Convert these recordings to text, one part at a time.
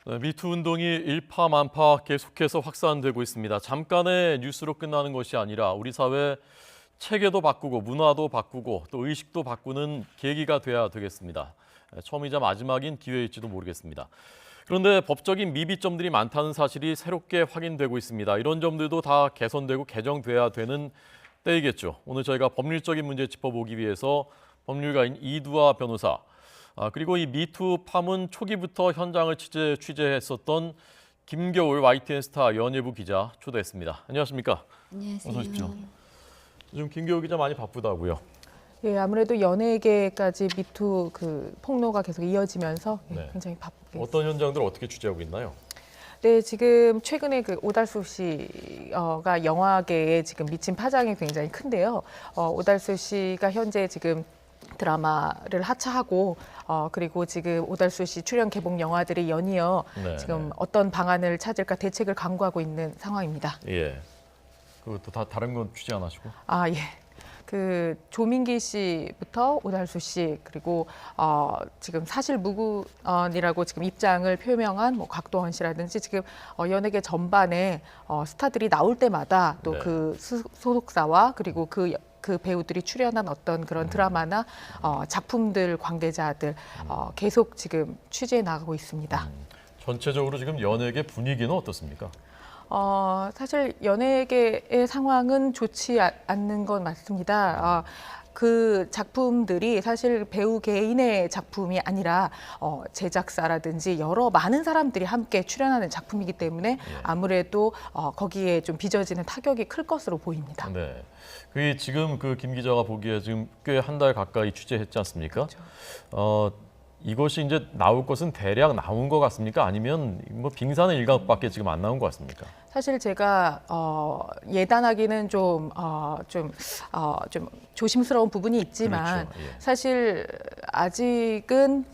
네, 미투 운동이 일파만파 계속해서 확산되고 있습니다. 잠깐의 뉴스로 끝나는 것이 아니라 우리 사회 체계도 바꾸고 문화도 바꾸고 또 의식도 바꾸는 계기가 돼야 되겠습니다. 처음이자 마지막인 기회일지도 모르겠습니다. 그런데 법적인 미비점들이 많다는 사실이 새롭게 확인되고 있습니다. 이런 점들도 다 개선되고 개정돼야 되는 때이겠죠. 오늘 저희가 법률적인 문제 짚어보기 위해서 법률가인 이두아 변호사, 그리고 이 미투 파문 초기부터 현장을 취재했었던 김겨울 YTN 스타 연예부 기자 초대했습니다. 안녕하십니까? 안녕하세요. 어서 오십시오. 요즘 김겨울 기자 많이 바쁘다고요? 예, 아무래도 연예계까지 미투 폭로가 계속 이어지면서 네. 굉장히 바쁘게. 어떤 현장들 어떻게 취재하고 있나요? 네, 지금 최근에 오달수 씨가 영화계에 지금 미친 파장이 굉장히 큰데요. 오달수 씨가 현재 지금 드라마를 하차하고 그리고 지금 오달수 씨 출연 개봉 영화들이 연이어 지금 어떤 방안을 찾을까 대책을 강구하고 있는 상황입니다. 예. 그것도 다 다른 건 취재 안 하시고? 아, 예. 조민기 씨부터 오달수 씨 그리고 지금 사실 무근이라고 지금 입장을 표명한 곽도원 씨라든지 지금 연예계 전반에 스타들이 나올 때마다 또 그 소속사와 그리고 그 배우들이 출연한 어떤 그런 드라마나 작품들 관계자들 계속 지금 취재해 나가고 있습니다. 전체적으로 지금 연예계 분위기는 어떻습니까? 사실 연예계의 상황은 좋지 않는 건 맞습니다. 그 작품들이 사실 배우 개인의 작품이 아니라 제작사라든지 많은 사람들이 함께 출연하는 작품이기 때문에 아무래도 거기에 좀 빚어지는 타격이 클 것으로 보입니다. 네. 그 지금 김 기자가 보기에 지금 꽤 한 달 가까이 취재했지 않습니까? 그렇죠. 이것이 이제 나올 것은 대략 나온 것 같습니까? 아니면 빙산의 일각밖에 지금 안 나온 것 같습니까? 사실 제가 예단하기는 좀 조심스러운 부분이 있지만 그렇죠. 예. 사실 아직은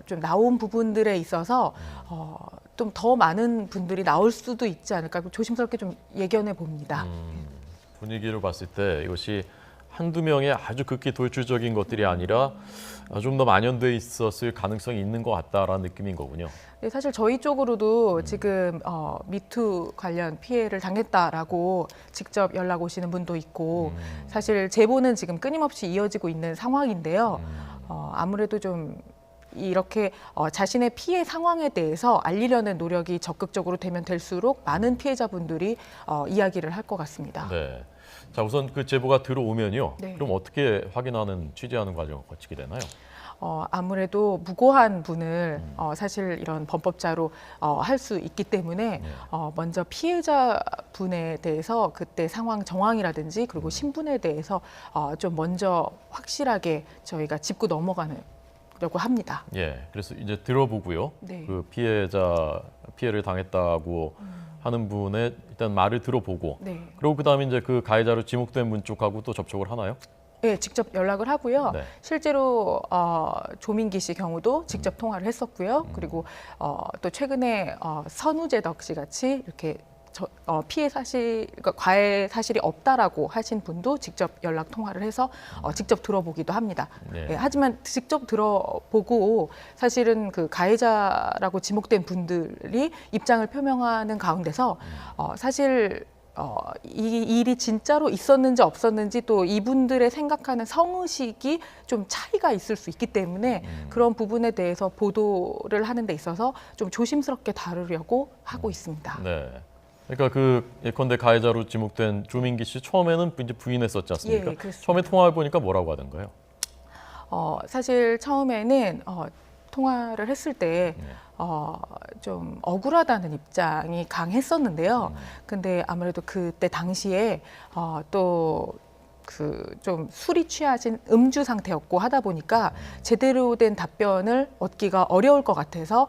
좀 나온 부분들에 있어서 좀 더 많은 분들이 나올 수도 있지 않을까 조심스럽게 좀 예견해 봅니다. 분위기로 봤을 때 이것이 한두 명의 아주 극히 돌출적인 것들이 아니라 좀 더 만연돼 있었을 가능성이 있는 것 같다라는 느낌인 거군요. 네, 사실 저희 쪽으로도 지금 미투 관련 피해를 당했다라고 직접 연락 오시는 분도 있고 사실 제보는 지금 끊임없이 이어지고 있는 상황인데요. 아무래도 좀 이렇게 자신의 피해 상황에 대해서 알리려는 노력이 적극적으로 되면 될수록 많은 피해자분들이 이야기를 할 것 같습니다. 네. 자, 우선 그 제보가 들어오면요. 네. 그럼 어떻게 취재하는 과정을 거치게 되나요? 아무래도 무고한 분을 사실 이런 범법자로 할 수 있기 때문에 먼저 피해자분에 대해서 그때 상황 정황이라든지 그리고 신분에 대해서 좀 먼저 확실하게 저희가 짚고 넘어가려고 합니다. 예. 그래서 이제 들어보고요. 네. 그 피해를 당했다고 하는 분의 일단 말을 들어보고 네. 그리고 그다음에 이제 그 가해자로 지목된 분 쪽하고 또 접촉을 하나요? 네, 직접 연락을 하고요. 네. 실제로 조민기 씨 경우도 직접 통화를 했었고요. 그리고 또 최근에 선우재덕 씨 같이 이렇게 피해 사실, 그러니까 가해 사실이 없다라고 하신 분도 직접 연락 통화를 해서 직접 들어보기도 합니다. 네. 네, 하지만 직접 들어보고 사실은 그 가해자라고 지목된 분들이 입장을 표명하는 가운데서 사실 이 일이 진짜로 있었는지 없었는지 또 이분들의 생각하는 성의식이 좀 차이가 있을 수 있기 때문에 그런 부분에 대해서 보도를 하는 데 있어서 좀 조심스럽게 다루려고 하고 있습니다. 네. 그러니까 예컨대 가해자로 지목된 조민기 씨 처음에는 이제 부인했었지 않습니까? 예, 그렇습니다. 처음에 통화해 보니까 뭐라고 하던가요? 사실 처음에는 통화를 했을 때 좀 억울하다는 입장이 강했었는데요. 근데 아무래도 그때 당시에 또 좀 술이 취하진 음주 상태였고 하다 보니까 제대로 된 답변을 얻기가 어려울 것 같아서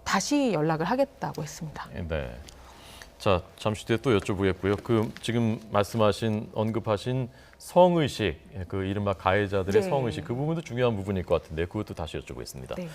다시 연락을 하겠다고 했습니다. 네. 자, 잠시 뒤에 또 여쭤보겠고요. 지금 언급하신 성의식, 이른바 가해자들의 네. 성의식, 그 부분도 중요한 부분일 것 같은데 그것도 다시 여쭤보겠습니다. 네.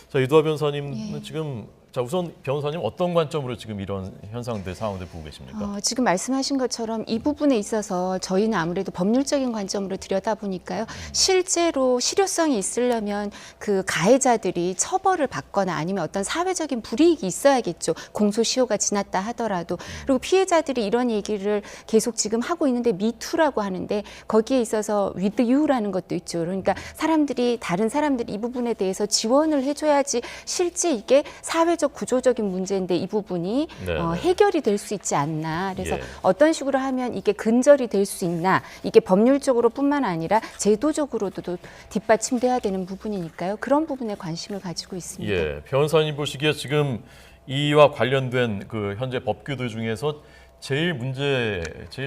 자, 이두아 변호사님은 지금 자, 우선 변호사님 어떤 관점으로 지금 이런 현상들, 상황들 보고 계십니까? 지금 말씀하신 것처럼 이 부분에 있어서 저희는 아무래도 법률적인 관점으로 들여다보니까요. 실제로 실효성이 있으려면 그 가해자들이 처벌을 받거나 아니면 어떤 사회적인 불이익이 있어야겠죠. 공소시효가 지났다 하더라도. 그리고 피해자들이 이런 얘기를 계속 지금 하고 있는데 미투라고 하는데 거기에 있어서 with you라는 것도 있죠. 그러니까 사람들이 다른 사람들이 이 부분에 대해서 지원을 해줘야지 실제 이게 사회적 구조적인 문제인데 이 부분이 네, 네. 해결이 될 수 있지 않나. 그래서 예. 어떤 식으로 하면 이게 근절이 될 수 있나. 이게 법률적으로뿐만 아니라 제도적으로도 뒷받침돼야 되는 부분이니까요. 그런 부분에 관심을 가지고 있습니다. 예, 변호사님 보시기에 지금 이와 관련된 그 현재 법규들 중에서 제일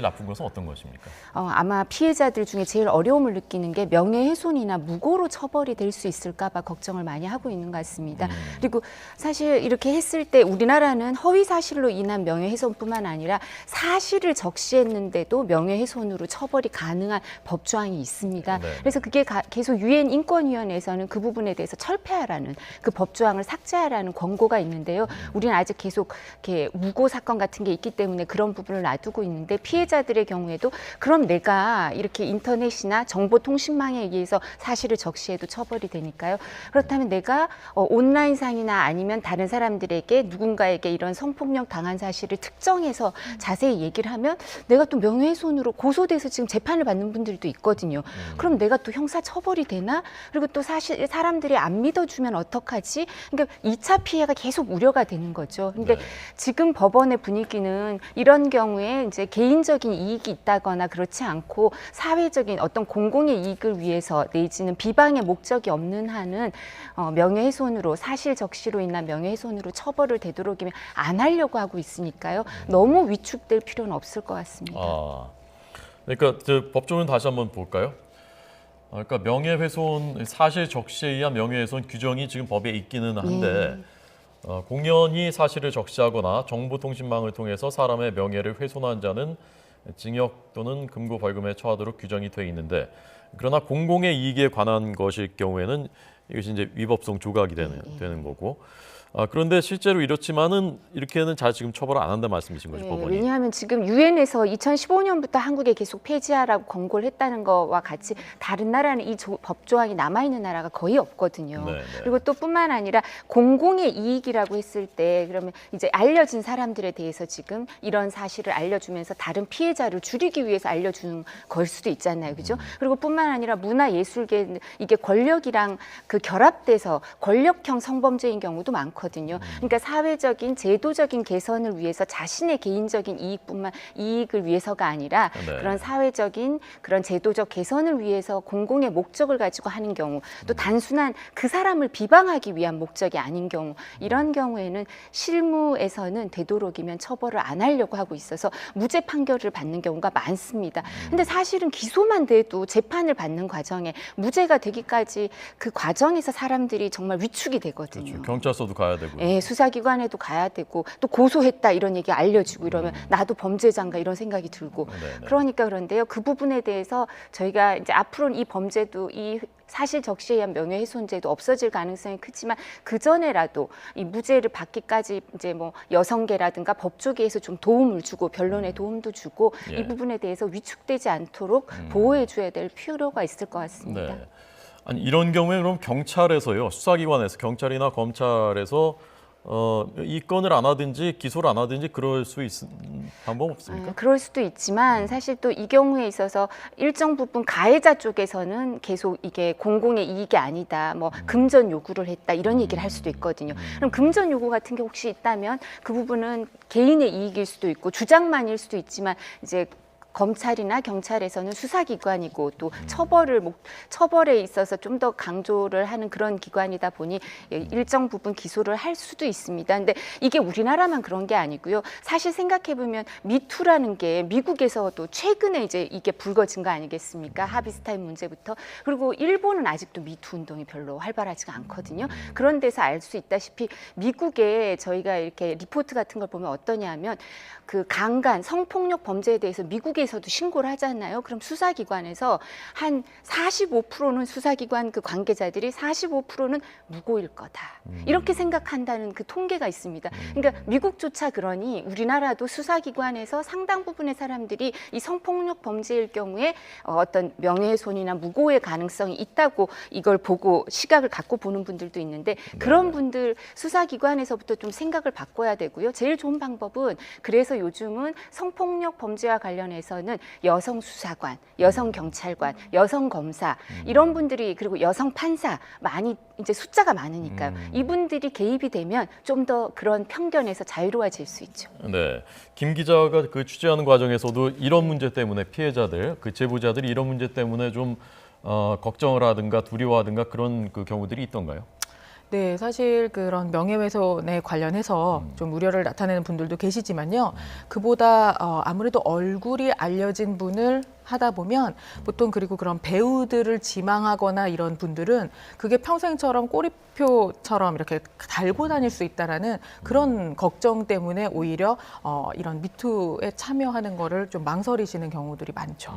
나쁜 것은 어떤 것입니까? 아마 피해자들 중에 제일 어려움을 느끼는 게 명예훼손이나 무고로 처벌이 될 수 있을까 봐 걱정을 많이 하고 있는 것 같습니다. 그리고 사실 이렇게 했을 때 우리나라는 허위 사실로 인한 명예훼손뿐만 아니라 사실을 적시했는데도 명예훼손으로 처벌이 가능한 법조항이 있습니다. 네. 그래서 그게 계속 유엔 인권위원회에서는 그 부분에 대해서 철폐하라는 그 법조항을 삭제하라는 권고가 있는데요. 우리는 아직 계속 이렇게 무고 사건 같은 게 있기 때문에 그런 부분을 놔두고 있는데 피해자들의 경우에도 그럼 내가 이렇게 인터넷이나 정보통신망에 의해서 사실을 적시해도 처벌이 되니까요. 그렇다면 내가 온라인상이나 아니면 다른 사람들에게 누군가에게 이런 성폭력 당한 사실을 특정해서 자세히 얘기를 하면 내가 또 명예훼손으로 고소돼서 지금 재판을 받는 분들도 있거든요. 그럼 내가 또 형사처벌이 되나? 그리고 또 사실 사람들이 안 믿어주면 어떡하지? 그러니까 2차 피해가 계속 우려가 되는 거죠. 근데 네. 지금 법원의 분위기는 이런 경우에 이제 개인적인 이익이 있다거나 그렇지 않고 사회적인 어떤 공공의 이익을 위해서 내지는 비방의 목적이 없는 한은 명예훼손으로 사실 적시로 인한 명예훼손으로 처벌을 되도록이면 안 하려고 하고 있으니까요. 너무 위축될 필요는 없을 것 같습니다. 그러니까 법조문 다시 한번 볼까요? 그러니까 명예훼손, 사실 적시에 의한 명예훼손 규정이 지금 법에 있기는 한데 공연히 사실을 적시하거나 정보통신망을 통해서 사람의 명예를 훼손한 자는 징역 또는 금고 벌금에 처하도록 규정이 돼 있는데 그러나 공공의 이익에 관한 것일 경우에는 이것이 이제 위법성 조각이 되는 거고 그런데 실제로 이렇지만은 이렇게는 잘 지금 처벌을 안 한다는 말씀이신 거죠, 법원이. 왜냐하면 지금 유엔에서 2015년부터 한국에 계속 폐지하라고 권고를 했다는 거와 같이 다른 나라는 이 법조항이 남아있는 나라가 거의 없거든요. 네, 네. 그리고 또 뿐만 아니라 공공의 이익이라고 했을 때 그러면 이제 알려진 사람들에 대해서 지금 이런 사실을 알려주면서 다른 피해자를 줄이기 위해서 알려주는 걸 수도 있잖아요. 그죠? 그리고 뿐만 아니라 문화예술계 이게 권력이랑 그 결합돼서 권력형 성범죄인 경우도 많거든요. 그러니까 사회적인 제도적인 개선을 위해서 자신의 개인적인 이익을 위해서가 아니라 네. 그런 사회적인 그런 제도적 개선을 위해서 공공의 목적을 가지고 하는 경우 또 단순한 그 사람을 비방하기 위한 목적이 아닌 경우 이런 경우에는 실무에서는 되도록이면 처벌을 안 하려고 하고 있어서 무죄 판결을 받는 경우가 많습니다. 근데 사실은 기소만 돼도 재판을 받는 과정에 무죄가 되기까지 그 과정에서 사람들이 정말 위축이 되거든요. 그렇죠. 경찰서도 가야 되고. 예, 수사기관에도 가야 되고 또 고소했다 이런 얘기 알려주고 이러면 나도 범죄자인가 이런 생각이 들고 네네. 그러니까 그런데요. 그 부분에 대해서 저희가 이제 앞으로는 이 범죄도 이 사실 적시에 의한 명예훼손죄도 없어질 가능성이 크지만 그 전에라도 이 무죄를 받기까지 이제 뭐 여성계라든가 법조계에서 좀 도움을 주고 변론에 도움도 주고 예. 이 부분에 대해서 위축되지 않도록 보호해줘야 될 필요가 있을 것 같습니다. 네. 아니 이런 경우에 그럼 경찰에서요, 수사기관에서 경찰이나 검찰에서 이 건을 안 하든지 기소를 안 하든지 그럴 수 있는 방법 없습니까? 그럴 수도 있지만 사실 또 이 경우에 있어서 일정 부분 가해자 쪽에서는 계속 이게 공공의 이익이 아니다, 뭐 금전 요구를 했다 이런 얘기를 할 수도 있거든요. 그럼 금전 요구 같은 게 혹시 있다면 그 부분은 개인의 이익일 수도 있고 주장만일 수도 있지만 이제 검찰이나 경찰에서는 수사기관이고 또 처벌에 있어서 좀 더 강조를 하는 그런 기관이다 보니 일정 부분 기소를 할 수도 있습니다. 근데 이게 우리나라만 그런 게 아니고요. 사실 생각해 보면 미투라는 게 미국에서도 최근에 이제 이게 불거진 거 아니겠습니까? 하비스타인 문제부터. 그리고 일본은 아직도 미투 운동이 별로 활발하지가 않거든요. 그런 데서 알 수 있다시피 미국에 저희가 이렇게 리포트 같은 걸 보면 어떠냐면 그 강간, 성폭력 범죄에 대해서 미국에 어디에서도 신고를 하잖아요. 그럼 수사기관에서 한 45%는 수사기관 그 관계자들이 45%는 무고일 거다. 이렇게 생각한다는 그 통계가 있습니다. 그러니까 미국조차 그러니 우리나라도 수사기관에서 상당 부분의 사람들이 이 성폭력 범죄일 경우에 어떤 명예훼손이나 무고의 가능성이 있다고 이걸 보고 시각을 갖고 보는 분들도 있는데 그런 분들 수사기관에서부터 좀 생각을 바꿔야 되고요. 제일 좋은 방법은 그래서 요즘은 성폭력 범죄와 관련해서는 여성 수사관, 여성 경찰관, 여성 검사 이런 분들이 그리고 여성 판사 많이 이제 숫자가 많으니까요. 이분들이 개입이 되면 좀 더 그런 편견에서 자유로워질 수 있죠. 네, 김 기자가 그 취재하는 과정에서도 이런 문제 때문에 피해자들, 그 제보자들이 이런 문제 때문에 좀 걱정을 하든가 두려워하든가 그런 그 경우들이 있던가요? 네, 사실 그런 명예훼손에 관련해서 좀 우려를 나타내는 분들도 계시지만요. 그보다 아무래도 얼굴이 알려진 분을 하다 보면 보통 그리고 그런 배우들을 지망하거나 이런 분들은 그게 평생처럼 꼬리표처럼 이렇게 달고 다닐 수 있다라는 그런 걱정 때문에 오히려 이런 미투에 참여하는 거를 좀 망설이시는 경우들이 많죠.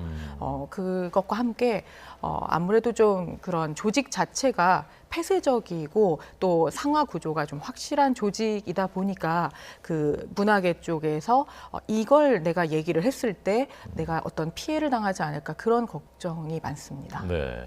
그것과 함께 아무래도 좀 그런 조직 자체가 폐쇄적이고 또 상하 구조가 좀 확실한 조직이다 보니까 그 문화계 쪽에서 이걸 내가 얘기를 했을 때 내가 어떤 피해를 당하지 않을까 그런 걱정이 많습니다. 네.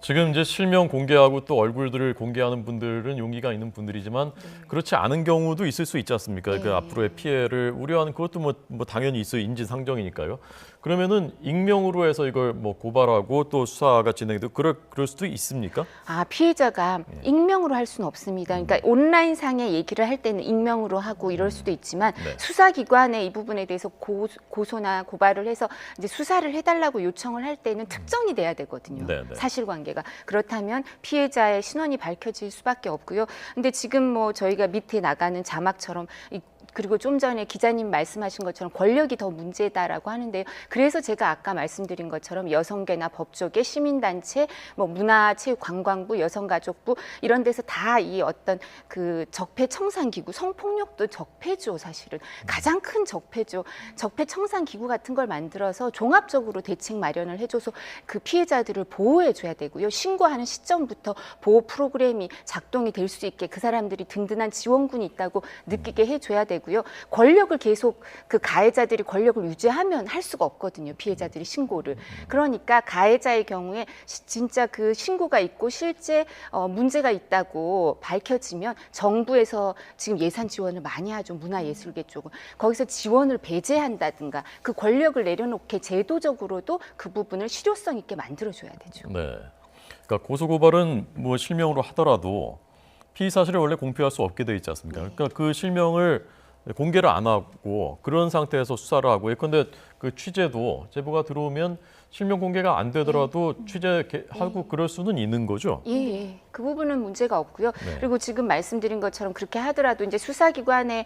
지금 이제 실명 공개하고 또 얼굴들을 공개하는 분들은 용기가 있는 분들이지만 그렇지 않은 경우도 있을 수 있지 않습니까? 그 앞으로의 피해를 우려하는 그것도 뭐 당연히 있어요. 인지상정이니까요. 그러면은 익명으로 해서 이걸 뭐 고발하고 또 수사가 진행되고 그럴 수도 있습니까? 아, 피해자가 익명으로 할 수는 없습니다. 그러니까 온라인상의 얘기를 할 때는 익명으로 하고 이럴 수도 있지만 네. 수사기관에 이 부분에 대해서 고소나 고발을 해서 이제 수사를 해달라고 요청을 할 때는 특정이 돼야 되거든요. 네, 네. 사실관계가. 그렇다면 피해자의 신원이 밝혀질 수밖에 없고요. 근데 지금 뭐 저희가 밑에 나가는 자막처럼 그리고 좀 전에 기자님 말씀하신 것처럼 권력이 더 문제다라고 하는데요. 그래서 제가 아까 말씀드린 것처럼 여성계나 법조계, 시민단체, 뭐 문화체육관광부, 여성가족부 이런 데서 다 이 어떤 그 적폐청산기구, 성폭력도 적폐죠, 사실은. 가장 큰 적폐죠. 적폐청산기구 같은 걸 만들어서 종합적으로 대책 마련을 해줘서 그 피해자들을 보호해줘야 되고요. 신고하는 시점부터 보호 프로그램이 작동이 될 수 있게 그 사람들이 든든한 지원군이 있다고 느끼게 해줘야 되고 고요. 권력을 계속 그 가해자들이 권력을 유지하면 할 수가 없거든요. 피해자들이 신고를. 그러니까 가해자의 경우에 진짜 그 신고가 있고 실제 문제가 있다고 밝혀지면 정부에서 지금 예산 지원을 많이 하죠. 문화예술계 쪽은. 거기서 지원을 배제한다든가 그 권력을 내려놓게 제도적으로도 그 부분을 실효성 있게 만들어줘야 되죠. 네. 그러니까 고소고발은 뭐 실명으로 하더라도 피의 사실을 원래 공표할 수 없게 돼 있지 않습니까? 그러니까 그 실명을 공개를 안 하고 그런 상태에서 수사를 하고 예컨대 그 취재도 제보가 들어오면 실명 공개가 안 되더라도 취재하고 그럴 수는 있는 거죠? 예. 그 부분은 문제가 없고요. 네. 그리고 지금 말씀드린 것처럼 그렇게 하더라도 이제 수사기관에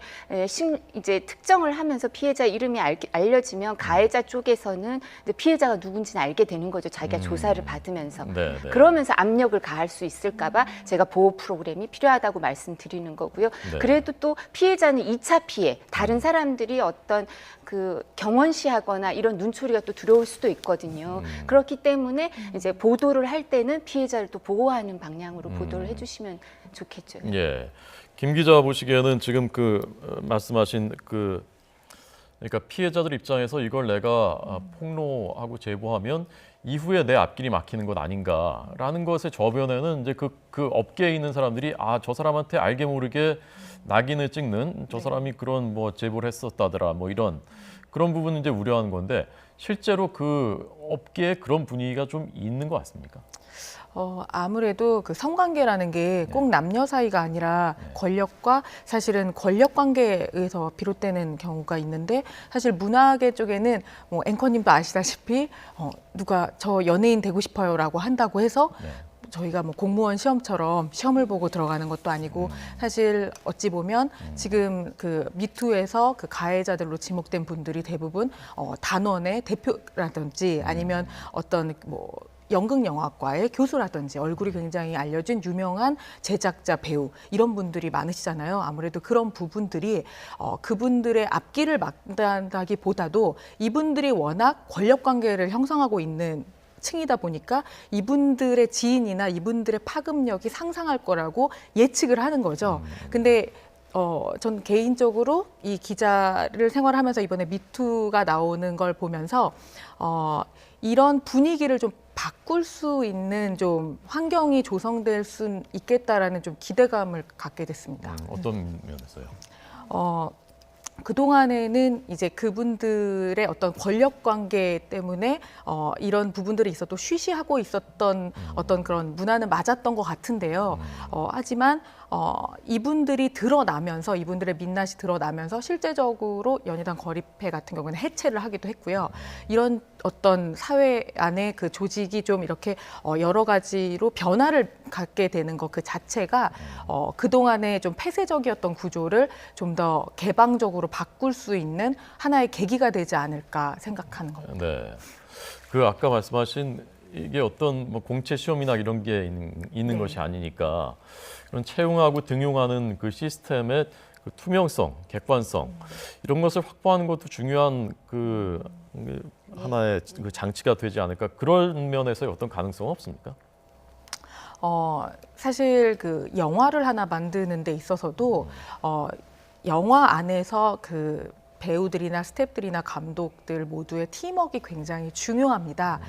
이제 특정을 하면서 피해자 이름이 알려지면 가해자 쪽에서는 피해자가 누군지는 알게 되는 거죠. 자기가 조사를 받으면서. 네, 네. 그러면서 압력을 가할 수 있을까 봐 제가 보호 프로그램이 필요하다고 말씀드리는 거고요. 네. 그래도 또 피해자는 2차 피해, 다른 사람들이 어떤 그 경원시하거나 이런 눈초리가 또 들어올 수도 있거든요. 그렇기 때문에 이제 보도를 할 때는 피해자를 또 보호하는 방향으로 보도를 해주시면 좋겠죠. 예. 김 기자 보시기에는 지금 그 말씀하신 그 그러니까 피해자들 입장에서 이걸 내가 폭로하고 제보하면 이후에 내 앞길이 막히는 것 아닌가라는 것의 저변에는 이제 그 업계에 있는 사람들이 저 사람한테 알게 모르게 낙인을 찍는 저 사람이 그런 뭐 제보를 했었다더라 뭐 이런 그런 부분은 이제 우려하는 건데 실제로 그 업계에 그런 분위기가 좀 있는 것 같습니까? 아무래도 그 성관계라는 게 꼭 남녀 사이가 아니라 권력과 사실은 권력 관계에 의해서 비롯되는 경우가 있는데 사실 문화계 쪽에는 뭐 앵커님도 아시다시피 누가 저 연예인 되고 싶어요라고 한다고 해서 저희가 뭐 공무원 시험처럼 시험을 보고 들어가는 것도 아니고 사실 어찌 보면 지금 그 미투에서 그 가해자들로 지목된 분들이 대부분 단원의 대표라든지 아니면 어떤 뭐 연극영화과의 교수라든지 얼굴이 굉장히 알려진 유명한 제작자, 배우 이런 분들이 많으시잖아요. 아무래도 그런 부분들이 그분들의 앞길을 막는다기보다도 이분들이 워낙 권력관계를 형성하고 있는 층이다 보니까 이분들의 지인이나 이분들의 파급력이 상상할 거라고 예측을 하는 거죠. 근데 전 개인적으로 이 기자를 생활하면서 이번에 미투가 나오는 걸 보면서 이런 분위기를 좀 바꿀 수 있는 좀 환경이 조성될 수 있겠다라는 좀 기대감을 갖게 됐습니다. 어떤 면에서요? 그동안에는 이제 그분들의 어떤 권력 관계 때문에 이런 부분들이 있어도 쉬쉬하고 있었던 어떤 그런 문화는 맞았던 것 같은데요. 하지만 이분들이 드러나면서 이분들의 민낯이 드러나면서 실제적으로 연희당 거립회 같은 경우는 해체를 하기도 했고요. 이런 어떤 사회 안에 그 조직이 좀 이렇게 여러 가지로 변화를 갖게 되는 것 그 자체가 그동안의 좀 폐쇄적이었던 구조를 좀 더 개방적으로 바꿀 수 있는 하나의 계기가 되지 않을까 생각하는 겁니다. 네. 그 아까 말씀하신 이게 어떤 뭐 공채 시험이나 이런 게 있는 네. 것이 아니니까 그런 채용하고 등용하는 그 시스템의 그 투명성, 객관성 이런 것을 확보하는 것도 중요한 그 하나의 그 장치가 되지 않을까 그런 면에서 어떤 가능성은 없습니까? 사실 그 영화를 하나 만드는 데 있어서도 영화 안에서 그 배우들이나 스태프들이나 감독들 모두의 팀워크가 굉장히 중요합니다.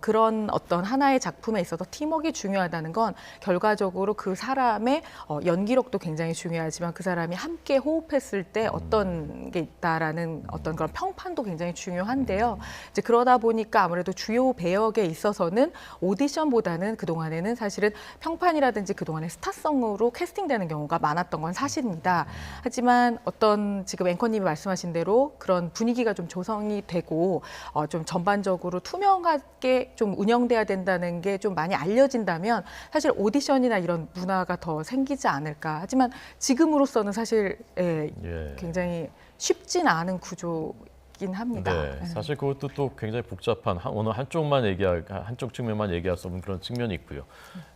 그런 어떤 하나의 작품에 있어서 팀워크가 중요하다는 건 결과적으로 그 사람의 연기력도 굉장히 중요하지만 그 사람이 함께 호흡했을 때 어떤 게 있다라는 어떤 그런 평판도 굉장히 중요한데요. 이제 그러다 보니까 아무래도 주요 배역에 있어서는 오디션보다는 그동안에는 사실은 평판이라든지 그동안의 스타성으로 캐스팅되는 경우가 많았던 건 사실입니다. 하지만 어떤 지금 앵커님이 말씀하신 대로 그런 분위기가 좀 조성이 되고 좀 전반적으로 투명하게 좀 운영돼야 된다는 게 좀 많이 알려진다면 사실 오디션이나 이런 문화가 더 생기지 않을까. 하지만 지금으로서는 사실 굉장히 쉽진 않은 구조긴 합니다. 네, 사실 그것도 또 굉장히 복잡한 어느 한쪽 측면만 얘기할 수 없는 그런 측면이 있고요.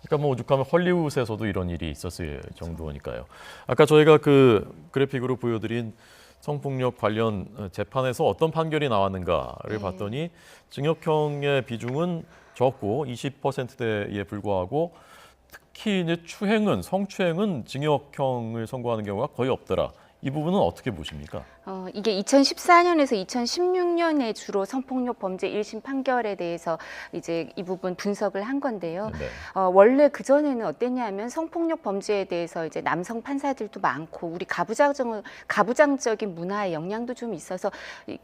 그러니까 뭐 오죽하면 헐리우드에서도 이런 일이 있었을 정도니까요. 아까 저희가 그 그래픽으로 보여드린 성폭력 관련 재판에서 어떤 판결이 나왔는가를 봤더니 징역형의 비중은 적고 20%대에 불과하고 특히 이제 성추행은 징역형을 선고하는 경우가 거의 없더라. 이 부분은 어떻게 보십니까? 이게 2014년에서 2016년에 주로 성폭력 범죄 1심 판결에 대해서 이제 이 부분 분석을 한 건데요. 네. 원래 그전에는 어땠냐면 성폭력 범죄에 대해서 이제 남성 판사들도 많고 우리 가부장적인 문화의 영향도 좀 있어서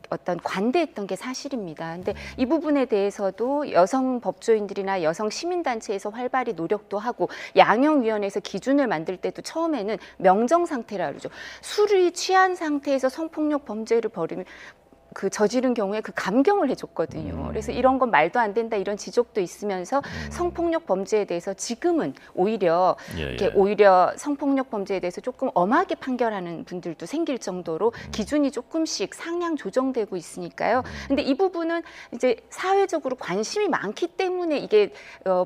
어떤 관대했던 게 사실입니다. 근데 이 부분에 대해서도 여성 법조인들이나 여성 시민단체에서 활발히 노력도 하고 양형위원회에서 기준을 만들 때도 처음에는 명정 상태라 그러죠. 술이 취한 상태에서 성폭력 범죄를 저지른 경우에 그 감경을 해줬거든요. 그래서 이런 건 말도 안 된다 이런 지적도 있으면서 성폭력 범죄에 대해서 지금은 오히려 오히려 성폭력 범죄에 대해서 조금 엄하게 판결하는 분들도 생길 정도로 기준이 조금씩 상향 조정되고 있으니까요. 근데 이 부분은 이제 사회적으로 관심이 많기 때문에 이게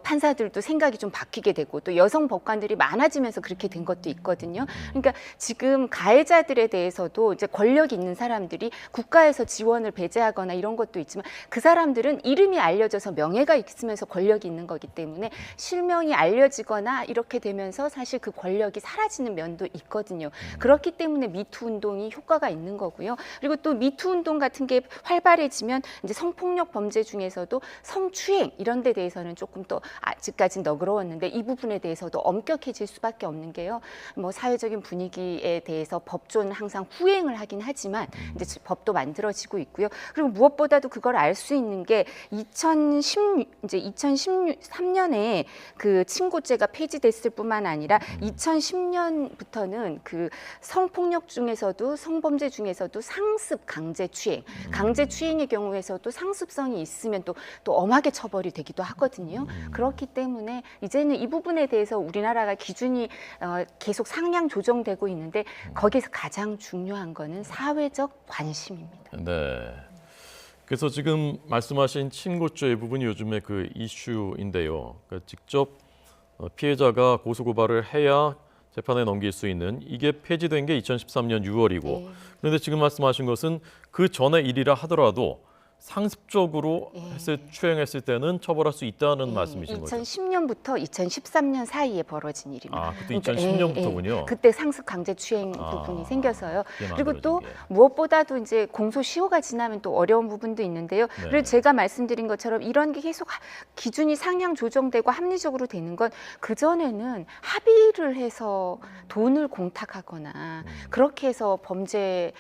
판사들도 생각이 좀 바뀌게 되고 또 여성 법관들이 많아지면서 그렇게 된 것도 있거든요. 그러니까 지금 가해자들에 대해서도 이제 권력 있는 사람들이 국가에서 지원을 배제하거나 이런 것도 있지만 그 사람들은 이름이 알려져서 명예가 있으면서 권력이 있는 거기 때문에 실명이 알려지거나 이렇게 되면서 사실 그 권력이 사라지는 면도 있거든요. 그렇기 때문에 미투 운동이 효과가 있는 거고요. 그리고 또 미투 운동 같은 게 활발해지면 이제 성폭력 범죄 중에서도 성추행 이런 데 대해서는 조금 또 아직까지는 너그러웠는데 이 부분에 대해서도 엄격해질 수밖에 없는 게요. 뭐 사회적인 분위기에 대해서 법조는 항상 후행을 하긴 하지만 이제 법도 만들어지고 있고요. 그리고 무엇보다도 그걸 알 수 있는 게 2013년에 그 친고죄가 폐지됐을 뿐만 아니라 2010년부터는 그 성폭력 중에서도 성범죄 중에서도 상습 강제추행, 강제추행의 경우에서도 상습성이 있으면 또 엄하게 처벌이 되기도 하거든요. 그렇기 때문에 이제는 이 부분에 대해서 우리나라가 기준이 계속 상향 조정되고 있는데 거기서 가장 중요한 거는 사회적 관심입니다. 네. 그래서 지금 말씀하신 친고죄 부분이 요즘에 그 이슈인데요. 그러니까 직접 피해자가 고소고발을 해야 재판에 넘길 수 있는 이게 폐지된 게 2013년 6월이고 네. 그런데 지금 말씀하신 것은 그 전의 일이라 하더라도 상습적으로 추행했을 때는 처벌할 수 있다는 말씀이신 거죠? 2010년부터 2013년 사이에 벌어진 일입니다. 아, 그때 2010년부터군요. 그때 상습 강제 추행 부분이 생겨서요. 그게 그리고 또 만들어진 게. 무엇보다도 이제 공소시효가 지나면 또 어려운 부분도 있는데요. 네. 그리고 제가 말씀드린 것처럼 이런 게 계속 기준이 상향 조정되고 합리적으로 되는 건 그전에는 합의를 해서 돈을 공탁하거나 그렇게 해서 범죄의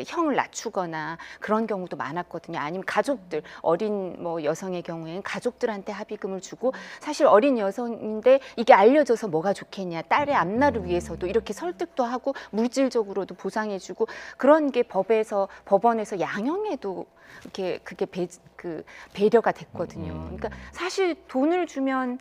형을 낮추거나 그런 경우도 많았거든요. 아니면 가족들, 어린 뭐 여성의 경우에는 가족들한테 합의금을 주고 사실 어린 여성인데 이게 알려져서 뭐가 좋겠냐. 딸의 앞날을 위해서도 이렇게 설득도 하고 물질적으로도 보상해주고 그런 게 법원에서 양형에도 이렇게 그게 배려가 됐거든요. 그러니까 사실 돈을 주면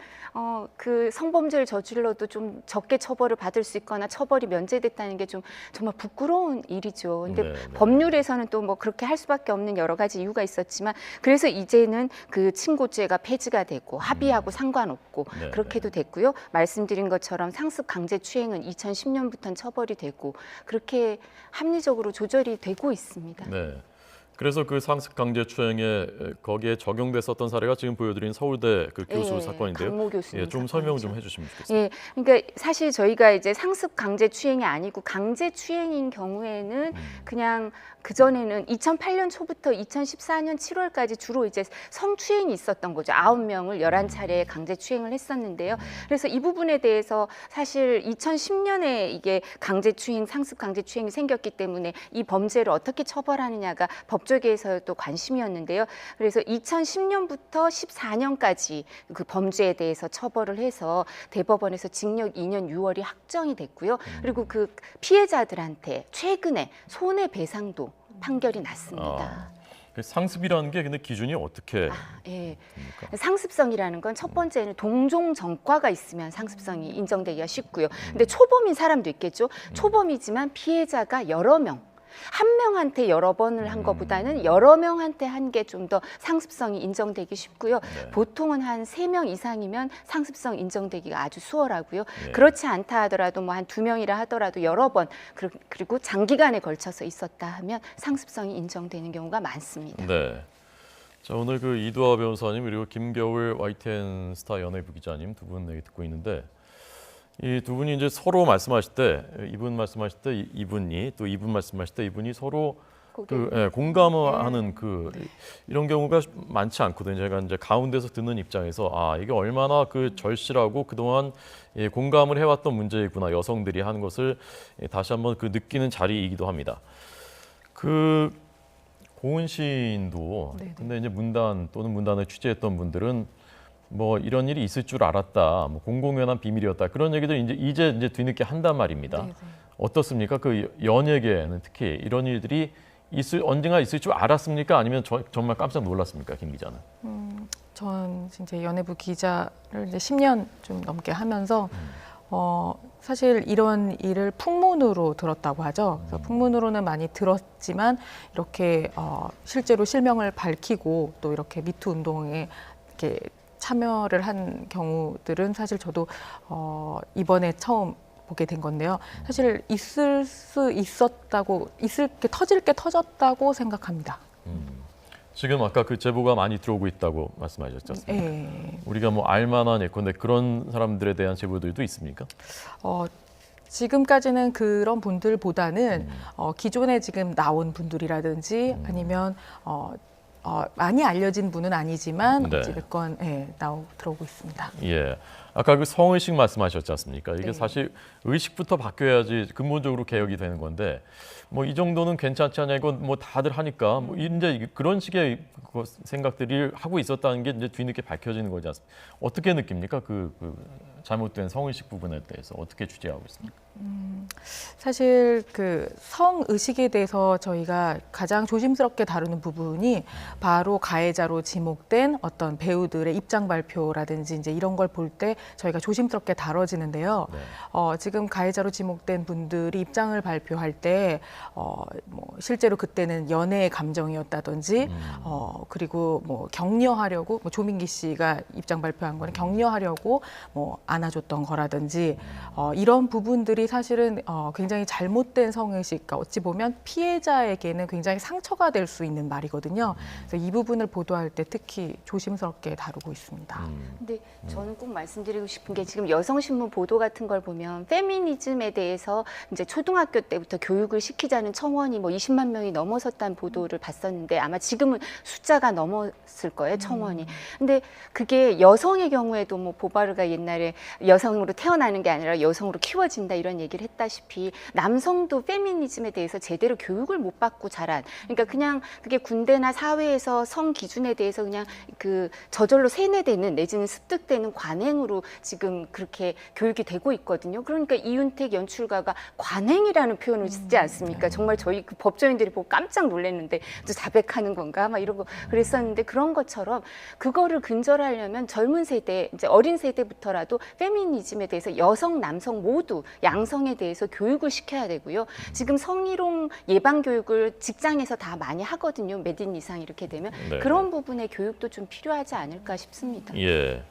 그 성범죄를 저질러도 좀 적게 처벌을 받을 수 있거나 처벌이 면제됐다는 게 좀 정말 부끄러운 일이죠. 근데 네, 네. 법률에서는 또 뭐 그렇게 할 수밖에 없는 여러 가지 이유가 있었지만 그래서 이제는 그 친고죄가 폐지가 되고 합의하고 상관없고 네, 그렇게도 됐고요. 말씀드린 것처럼 상습 강제 추행은 2010년부터는 처벌이 되고 그렇게 합리적으로 조절이 되고 있습니다. 네. 그래서 그 상습 강제 추행에 거기에 적용됐었던 사례가 지금 보여드린 서울대 그 교수 사건인데요. 강모 교수님 좀 설명 좀 사건이죠. 해주시면 좋겠습니다. 예, 그러니까 사실 저희가 이제 상습 강제 추행이 아니고 강제 추행인 경우에는 그냥 그 전에는 2008년 초부터 2014년 7월까지 주로 이제 성추행이 있었던 거죠. 9명을 11차례 강제 추행을 했었는데요. 그래서 이 부분에 대해서 사실 2010년에 이게 강제 추행, 상습 강제 추행이 생겼기 때문에 이 범죄를 어떻게 처벌하느냐가 법조계에서도 관심이었는데요. 그래서 2010년부터 14년까지 그 범죄에 대해서 처벌을 해서 대법원에서 징역 2년 6월이 확정이 됐고요. 그리고 그 피해자들한테 최근에 손해배상도 판결이 났습니다. 그 상습이라는 게 근데 기준이 어떻게 예. 됩니까? 상습성이라는 건 첫 번째는 동종 전과가 있으면 상습성이 인정되기가 쉽고요. 근데 초범인 사람도 있겠죠. 초범이지만 피해자가 여러 명. 한 명한테 여러 번을 한 것보다는 여러 명한테 한 게 좀 더 상습성이 인정되기 쉽고요. 네. 보통은 한 3명 이상이면 상습성 인정되기가 아주 수월하고요. 네. 그렇지 않다 하더라도 뭐 한 2명이라 하더라도 여러 번 그리고 장기간에 걸쳐서 있었다 하면 상습성이 인정되는 경우가 많습니다. 네. 자, 오늘 그 이두하 변호사님 그리고 김겨울 YTN 스타 연예부 기자님 두 분 얘기 듣고 있는데 이 두 분이 이제 서로 말씀하실 때 이분 말씀하실 때 이분이 또 이분 말씀하실 때 이분이 서로 공감하는 이런 경우가 많지 않거든요. 제가 이제 가운데서 듣는 입장에서 이게 얼마나 그 절실하고 그동안 공감을 해왔던 문제이구나 여성들이 하는 것을 다시 한번 그 느끼는 자리이기도 합니다. 그 고은 시인도 근데 이제 문단 또는 문단을 취재했던 분들은 뭐 이런 일이 있을 줄 알았다, 뭐 공공연한 비밀이었다 그런 얘기들 이제 뒤늦게 한단 말입니다. 네네. 어떻습니까? 그 연예계는 특히 이런 일들이 언젠가 있을 줄 알았습니까? 아니면 정말 깜짝 놀랐습니까, 김 기자는? 전 진짜 연예부 기자를 이제 10년 좀 넘게 하면서 사실 이런 일을 풍문으로 들었다고 하죠. 그래서 풍문으로는 많이 들었지만 이렇게 실제로 실명을 밝히고 또 이렇게 미투 운동에 이렇게 참여를 한 경우들은 사실 저도 이번에 처음 보게 된 건데요. 사실 있을 수 있었다고, 터질 게 터졌다고 생각합니다. 지금 아까 그 제보가 많이 들어오고 있다고 말씀하셨지 않습니까? 네. 우리가 뭐 알만한 예컨대 그런 사람들에 대한 제보들도 있습니까? 지금까지는 그런 분들보다는 기존에 지금 나온 분들이라든지 아니면 많이 알려진 분은 아니지만 네. 어찌됐건 들어오고 있습니다. 예. 아까 그 성의식 말씀하셨지 않습니까? 이게 네. 사실 의식부터 바뀌어야지 근본적으로 개혁이 되는 건데 뭐 이 정도는 괜찮지 않냐 이건 뭐 다들 하니까 뭐 이제 그런 식의 생각들을 하고 있었다는 게 이제 뒤늦게 밝혀지는 거지 않습니까? 어떻게 느낍니까? 그 잘못된 성의식 부분에 대해서 어떻게 취재하고 있습니까? 사실 그 성의식에 대해서 저희가 가장 조심스럽게 다루는 부분이 바로 가해자로 지목된 어떤 배우들의 입장 발표라든지 이제 이런 걸 볼 때 저희가 조심스럽게 다뤄지는데요. 네. 지금 가해자로 지목된 분들이 입장을 발표할 때 뭐 실제로 그때는 연애의 감정이었다든지 그리고 뭐 격려하려고 뭐 조민기 씨가 입장 발표한 거는 격려하려고 뭐 안아줬던 거라든지 이런 부분들이 사실은 굉장히 잘못된 성의식, 그러니까 어찌 보면 피해자에게는 굉장히 상처가 될 수 있는 말이거든요. 그래서 이 부분을 보도할 때 특히 조심스럽게 다루고 있습니다. 근데 저는 꼭 말씀드리고 싶은 게 지금 여성신문 보도 같은 걸 보면 페미니즘에 대해서 이제 초등학교 때부터 교육을 시키자는 청원이 뭐 20만 명이 넘어섰다는 보도를 봤었는데 아마 지금은 숫자가 넘었을 거예요, 청원이. 근데 그게 여성의 경우에도 뭐 보바르가 옛날에 여성으로 태어나는 게 아니라 여성으로 키워진다 이런 얘기를 했다시피 남성도 페미니즘에 대해서 제대로 교육을 못 받고 자란, 그러니까 그냥 그게 군대나 사회에서 성 기준에 대해서 그냥 그 저절로 세뇌되는 내지는 습득되는 관행으로 지금 그렇게 교육이 되고 있거든요. 그러니까 이윤택 연출가가 관행이라는 표현을 쓰지 않습니까? 정말 저희 그 법조인들이 보고 깜짝 놀랐는데 또 자백하는 건가 막 이러고 그랬었는데, 그런 것처럼 그거를 근절하려면 젊은 세대, 이제 어린 세대부터라도 페미니즘에 대해서 여성, 남성 모두 양성에 대해서 교육을 시켜야 되고요. 지금 성희롱 예방 교육을 직장에서 다 많이 하거든요. med인 이상 이렇게 되면. 네. 그런 부분의 교육도 좀 필요하지 않을까 싶습니다. 예.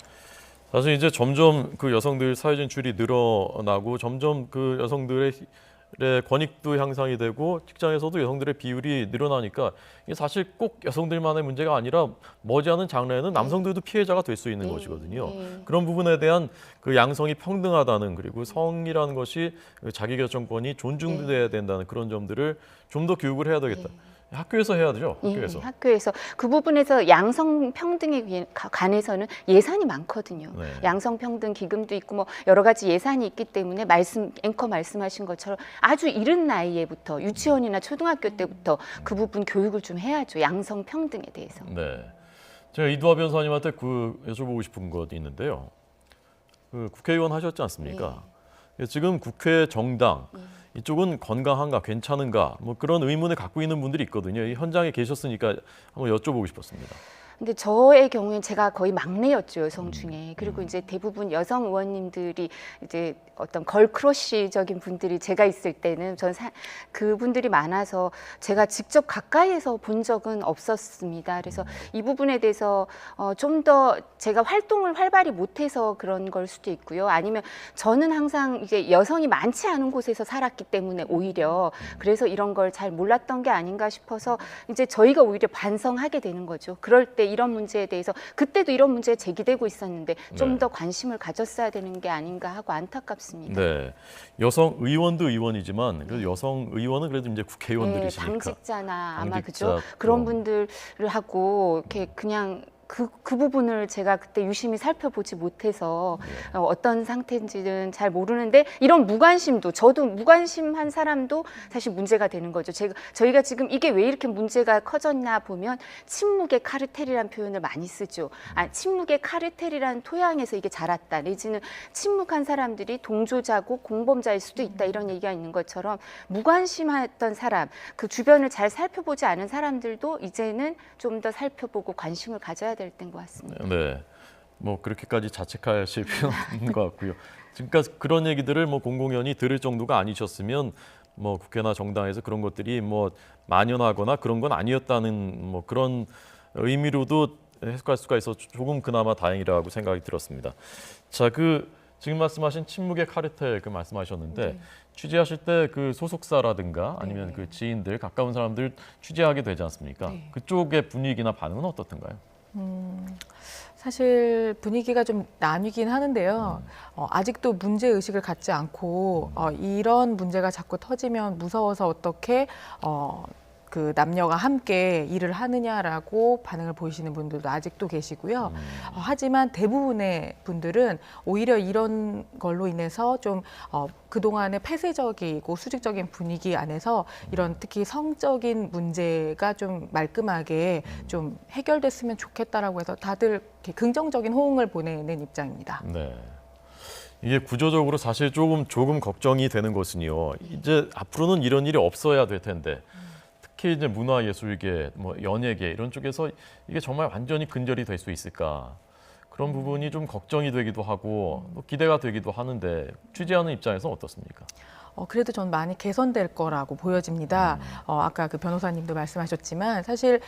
사실 이제 점점 그 여성들 사회 진출이 늘어나고 점점 그 여성들의 권익도 향상이 되고 직장에서도 여성들의 비율이 늘어나니까 이게 사실 꼭 여성들만의 문제가 아니라 머지않은 장래에는 남성들도 피해자가 될 수 있는 것이거든요. 그런 부분에 대한 그 양성이 평등하다는, 그리고 성이라는 것이 자기결정권이 존중돼야 된다는 그런 점들을 좀 더 교육을 해야 되겠다. 학교에서 해야 되죠. 학교에서. 예, 학교에서 그 부분에서 양성 평등에 관해서는 예산이 많거든요. 네. 양성 평등 기금도 있고 뭐 여러 가지 예산이 있기 때문에 앵커 말씀하신 것처럼 아주 이른 나이에부터 유치원이나 초등학교 때부터 그 부분 교육을 좀 해야죠. 양성 평등에 대해서. 네. 제가 이두화 변호사님한테 여쭤보고 싶은 것이 있는데요. 그 국회의원 하셨지 않습니까? 지금 국회 정당 이쪽은 건강한가, 괜찮은가, 뭐 그런 의문을 갖고 있는 분들이 있거든요. 이 현장에 계셨으니까 한번 여쭤보고 싶었습니다. 근데 저의 경우에는 제가 거의 막내였죠, 여성 중에. 그리고 이제 대부분 여성 의원님들이 이제 어떤 걸크러쉬적인 분들이 제가 있을 때는 그분들이 많아서 제가 직접 가까이에서 본 적은 없었습니다. 그래서 이 부분에 대해서 좀 더 제가 활동을 활발히 못해서 그런 걸 수도 있고요. 아니면 저는 항상 이제 여성이 많지 않은 곳에서 살았기 때문에 오히려 그래서 이런 걸 잘 몰랐던 게 아닌가 싶어서 이제 저희가 오히려 반성하게 되는 거죠. 그럴 때 이런 문제에 대해서 그때도 이런 문제가 제기되고 있었는데 좀 더 관심을 가졌어야 되는 게 아닌가 하고 안타깝습니다. 네, 여성 의원도 의원이지만 그래도 여성 의원은 그래도 이제 국회의원들이시니까. 당직자나 아마 당직자, 그죠? 그런 분들을 하고 이렇게 그냥 그 부분을 제가 그때 유심히 살펴보지 못해서 어떤 상태인지는 잘 모르는데, 이런 무관심도, 저도 무관심한 사람도 사실 문제가 되는 거죠. 저희가 지금 이게 왜 이렇게 문제가 커졌냐 보면 침묵의 카르텔이라는 표현을 많이 쓰죠. 침묵의 카르텔이라는 토양에서 이게 자랐다, 내지는 침묵한 사람들이 동조자고 공범자일 수도 있다, 이런 얘기가 있는 것처럼 무관심했던 사람, 그 주변을 잘 살펴보지 않은 사람들도 이제는 좀 더 살펴보고 관심을 가져야 될 때인 것 같습니다. 네, 뭐 그렇게까지 자책하실 필요는 없는 것 같고요. 지금까지 그런 얘기들을 뭐 공공연히 들을 정도가 아니셨으면 뭐 국회나 정당에서 그런 것들이 뭐 만연하거나 그런 건 아니었다는 뭐 그런 의미로도 해석할 수가 있어서 조금 그나마 다행이라고 생각이 들었습니다. 자, 지금 말씀하신 침묵의 카르텔 말씀하셨는데 취재하실 때 그 소속사라든가 아니면 그 지인들, 가까운 사람들 취재하게 되지 않습니까? 네. 그쪽의 분위기나 반응은 어떻던가요? 사실 분위기가 좀 나뉘긴 하는데요. 아직도 문제 의식을 갖지 않고 이런 문제가 자꾸 터지면 무서워서 어떻게 그 남녀가 함께 일을 하느냐라고 반응을 보이시는 분들도 아직도 계시고요. 하지만 대부분의 분들은 오히려 이런 걸로 인해서 좀 그동안의 폐쇄적이고 수직적인 분위기 안에서 이런 특히 성적인 문제가 좀 말끔하게 좀 해결됐으면 좋겠다라고 해서 다들 이렇게 긍정적인 호응을 보내는 입장입니다. 네. 이게 구조적으로 사실 조금 걱정이 되는 것은요. 이제 앞으로는 이런 일이 없어야 될 텐데 특히 이제 문화예술계, 뭐 연예계 이런 쪽에서 이게 정말 완전히 근절이 될 수 있을까? 그런 부분이 좀 걱정이 되기도 하고 또 기대가 되기도 하는데 취재하는 입장에서 어떻습니까? 그래도 전 많이 개선될 거라고 보여집니다. 아까 그 변호사님도 말씀하셨지만 사실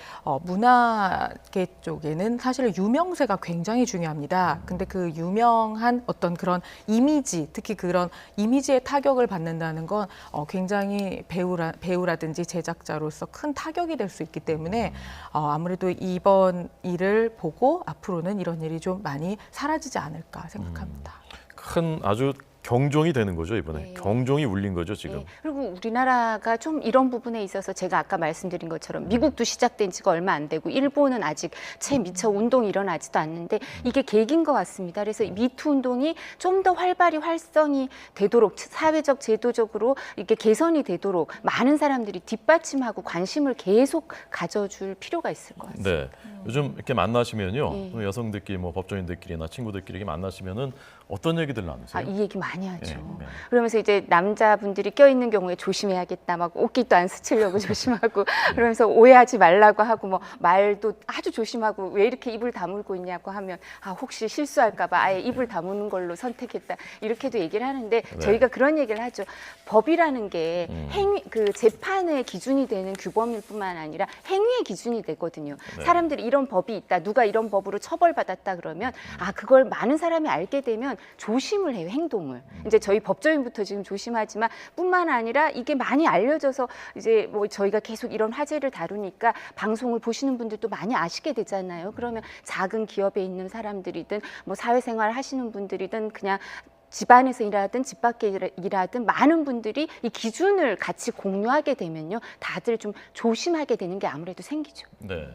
문화계 쪽에는 사실 유명세가 굉장히 중요합니다. 근데 그 유명한 어떤 그런 이미지, 특히 그런 이미지에 타격을 받는다는 건 굉장히 배우라든지 제작자로서 큰 타격이 될 수 있기 때문에 아무래도 이번 일을 보고 앞으로는 이런 일이 좀 많이 사라지지 않을까 생각합니다. 큰 아주 경종이 되는 거죠, 이번에. 네. 경종이 울린 거죠, 지금. 네. 그리고 우리나라가 좀 이런 부분에 있어서 제가 아까 말씀드린 것처럼 미국도 시작된 지가 얼마 안 되고 일본은 아직 채 미처 운동이 일어나지도 않는데 이게 계기인 것 같습니다. 그래서 미투 운동이 좀 더 활발히 활성이 되도록 사회적 제도적으로 이렇게 개선이 되도록 많은 사람들이 뒷받침하고 관심을 계속 가져줄 필요가 있을 것 같습니다. 네. 요즘 이렇게 만나시면요. 네. 여성들끼리 뭐 법조인들끼리나 친구들끼리 이렇게 만나시면은 어떤 얘기들 나누세요? 이 얘기 많이 하죠. 네, 네. 그러면서 이제 남자분들이 껴있는 경우에 조심해야겠다. 막 옷깃도 안 스치려고 조심하고 그러면서 오해하지 말라고 하고 뭐 말도 아주 조심하고 왜 이렇게 입을 다물고 있냐고 하면 혹시 실수할까 봐 아예 입을 다무는 걸로 선택했다. 이렇게도 얘기를 하는데 저희가 그런 얘기를 하죠. 법이라는 게 행위 그 재판의 기준이 되는 규범일 뿐만 아니라 행위의 기준이 되거든요. 네. 사람들이 이런 법이 있다. 누가 이런 법으로 처벌받았다 그러면 그걸 많은 사람이 알게 되면 조심을 해요, 행동을. 이제 저희 법조인부터 지금 조심하지만 뿐만 아니라 이게 많이 알려져서 이제 뭐 저희가 계속 이런 화제를 다루니까 방송을 보시는 분들도 많이 아시게 되잖아요. 그러면 작은 기업에 있는 사람들이든 뭐 사회생활 하시는 분들이든 그냥 집안에서 일하든 집 밖에 일하든 많은 분들이 이 기준을 같이 공유하게 되면요. 다들 좀 조심하게 되는 게 아무래도 생기죠. 네.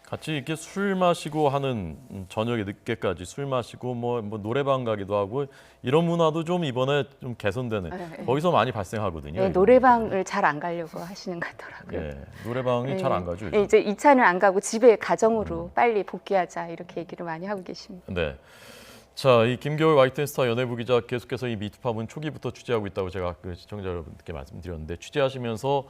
같이 이렇게 술 마시고 하는 저녁에 늦게까지 술 마시고 뭐 노래방 가기도 하고 이런 문화도 좀 이번에 좀 개선되는 네. 거기서 많이 발생하거든요. 네, 노래방을 잘 안 가려고 하시는 것 같더라고요. 예, 노래방이 잘 안 가죠. 네, 이제 2차는 안 가고 집에 가정으로 빨리 복귀하자 이렇게 얘기를 많이 하고 계십니다. 네. 자, 이 김겨울 YTN스타 연예부 기자 계속해서 이 미투팝은 초기부터 취재하고 있다고 제가 그 시청자 여러분께 말씀드렸는데 취재하시면서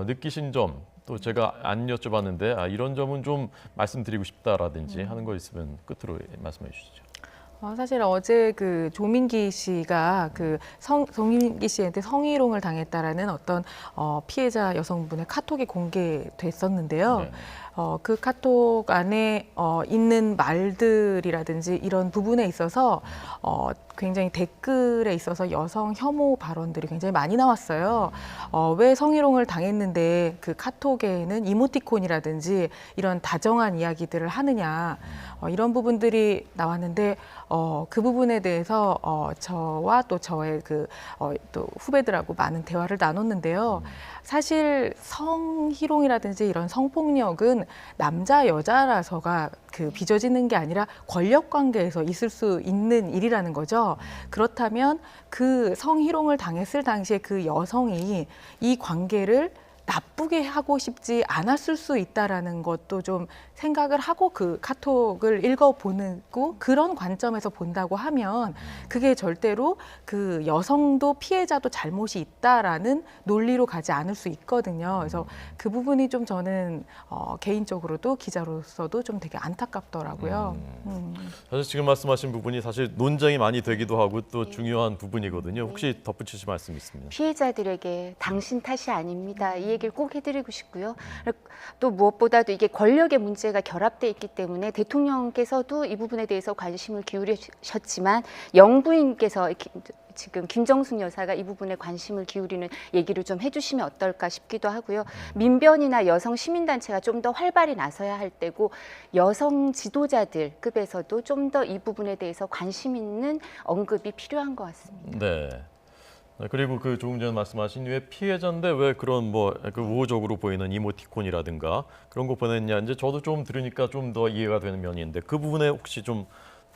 느끼신 점 또 제가 안 여쭤봤는데 이런 점은 좀 말씀드리고 싶다라든지 하는 거 있으면 끝으로 말씀해 주시죠. 사실 어제 그 조민기 씨가 조민기 씨한테 성희롱을 당했다라는 어떤 피해자 여성분의 카톡이 공개됐었는데요. 네. 그 카톡 안에 있는 말들이라든지 이런 부분에 있어서 굉장히 댓글에 있어서 여성 혐오 발언들이 굉장히 많이 나왔어요. 왜 성희롱을 당했는데 그 카톡에는 이모티콘이라든지 이런 다정한 이야기들을 하느냐 이런 부분들이 나왔는데 그 부분에 대해서 저와 또 저의 또 후배들하고 많은 대화를 나눴는데요. 사실 성희롱이라든지 이런 성폭력은 남자 여자라서가 빚어지는 게 아니라 권력 관계에서 있을 수 있는 일이라는 거죠. 그렇다면 그 성희롱을 당했을 당시에 그 여성이 이 관계를 나쁘게 하고 싶지 않았을 수 있다라는 것도 좀 생각을 하고 그 카톡을 읽어보고 그런 관점에서 본다고 하면 그게 절대로 그 여성도 피해자도 잘못이 있다라는 논리로 가지 않을 수 있거든요. 그래서 그 부분이 좀 저는 개인적으로도 기자로서도 좀 되게 안타깝더라고요. 사실 지금 말씀하신 부분이 사실 논쟁이 많이 되기도 하고 또 중요한 부분이거든요. 혹시 덧붙이실 말씀 있습니다. 피해자들에게 당신 탓이 아닙니다. 이 얘기를 꼭 해드리고 싶고요. 또 무엇보다도 이게 권력의 문제가 결합돼 있기 때문에 대통령께서도 이 부분에 대해서 관심을 기울이셨지만 영부인께서 지금 김정숙 여사가 이 부분에 관심을 기울이는 얘기를 좀 해주시면 어떨까 싶기도 하고요. 민변이나 여성 시민단체가 좀 더 활발히 나서야 할 때고 여성 지도자들 급에서도 좀 더 이 부분에 대해서 관심 있는 언급이 필요한 것 같습니다. 네. 그리고 그 조금 전 말씀하신 왜 피해자인데 왜 그런 그 우호적으로 보이는 이모티콘이라든가 그런 거 보냈냐 이제 저도 좀 들으니까 좀 더 이해가 되는 면이 있는데 그 부분에 혹시 좀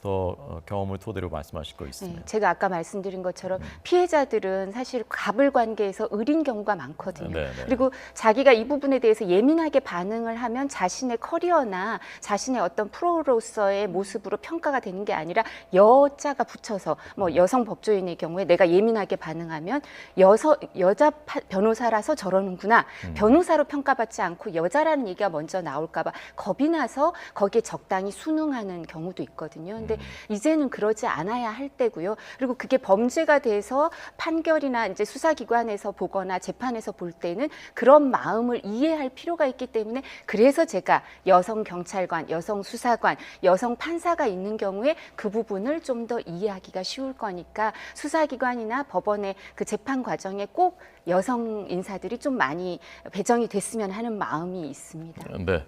더 경험을 토대로 말씀하실 거 있습니다. 네, 제가 아까 말씀드린 것처럼 피해자들은 사실 갑을 관계에서 의린 경우가 많거든요. 네, 네. 그리고 자기가 이 부분에 대해서 예민하게 반응을 하면 자신의 커리어나 자신의 어떤 프로로서의 모습으로 평가가 되는 게 아니라 여자가 붙여서 뭐 여성 법조인의 경우에 내가 예민하게 반응하면 여자 변호사라서 저러는구나. 변호사로 평가받지 않고 여자라는 얘기가 먼저 나올까 봐 겁이 나서 거기에 적당히 순응하는 경우도 있거든요. 근데 이제는 그러지 않아야 할 때고요. 그리고 그게 범죄가 돼서 판결이나 이제 수사기관에서 보거나 재판에서 볼 때는 그런 마음을 이해할 필요가 있기 때문에 그래서 제가 여성 경찰관, 여성 수사관, 여성 판사가 있는 경우에 그 부분을 좀 더 이해하기가 쉬울 거니까 수사기관이나 법원의 그 재판 과정에 꼭 여성 인사들이 좀 많이 배정이 됐으면 하는 마음이 있습니다. 네.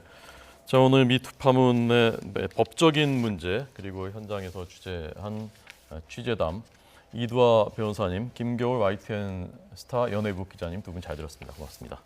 자, 오늘 미투 파문의 법적인 문제 그리고 현장에서 취재한 취재담 이두아 변호사님, 김겨울 YTN 스타 연예부 기자님 두 분 잘 들었습니다. 고맙습니다.